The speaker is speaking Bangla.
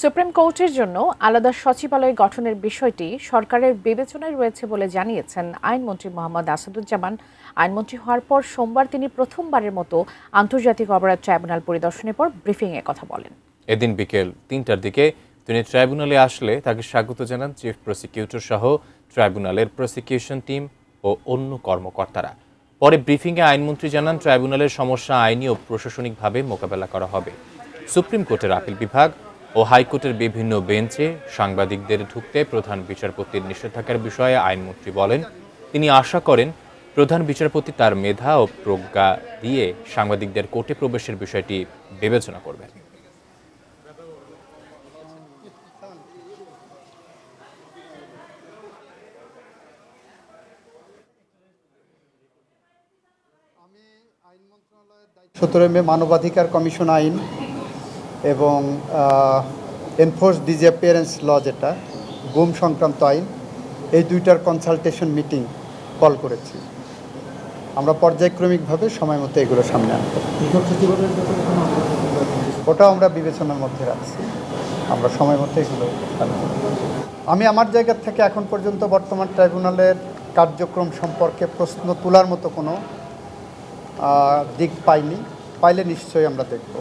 সুপ্রিম কোর্টের জন্য আলাদা সচিবালয় গঠনের বিষয়টি সরকারের বিবেচনায় রয়েছে বলে জানিয়েছেন আইনমন্ত্রী মোহাম্মদ আসাদুজ্জামান। আইনমন্ত্রী হওয়ার পর সোমবার তিনি প্রথমবারের মতো আন্তর্জাতিক অপরাধ ট্রাইব্যুনাল পরিদর্শনের পর ব্রিফিংয়ে কথা বলেন। এদিন বিকেল ৩টার দিকে তিনি ট্রাইব্যুনালে আসলে তাকে স্বাগত জানান চিফ প্রসিকিউটর সহ ট্রাইব্যুনালের প্রসিকিউশন টিম ও অন্য কর্মকর্তারা। পরে ব্রিফিংয়ে আইনমন্ত্রী জানান ট্রাইব্যুনালের সমস্যা আইনি ও প্রশাসনিকভাবে মোকাবেলা করা হবে। সুপ্রিম কোর্টের আপিল বিভাগ ও হাইকোর্টের বিভিন্ন বেঞ্চে সাংবাদিকদের ঢুকতে প্রধান বিচারপতির নিষেধাজ্ঞার বিষয়ে আইনমন্ত্রী বলেন, তিনি আশা করেন প্রধান বিচারপতি তার মেধা ও প্রজ্ঞা দিয়ে সাংবাদিকদের কোর্টে প্রবেশের বিষয়টি বিবেচনা করবেন। আমি আইন মন্ত্রণালয়ের 17 মে মানবাধিকার কমিশন আইন এবং এনফোর্স ডিসঅ্যাপিয়ারেন্স ল যেটা গুম সংক্রান্ত আইন, এই দুইটার কনসালটেশন মিটিং কল করেছি। আমরা পর্যায়ক্রমিকভাবে সময় মতো এগুলো সামনে আনব। ওটাও আমরা বিবেচনার মধ্যে রাখছি, আমরা সময় মতো এগুলো আনব। আমি আমার জায়গা থেকে এখন পর্যন্ত বর্তমান ট্রাইব্যুনালের কার্যক্রম সম্পর্কে প্রশ্ন তোলার মতো কোনো দিক পাইনি। পাইলে নিশ্চয়ই আমরা দেখব।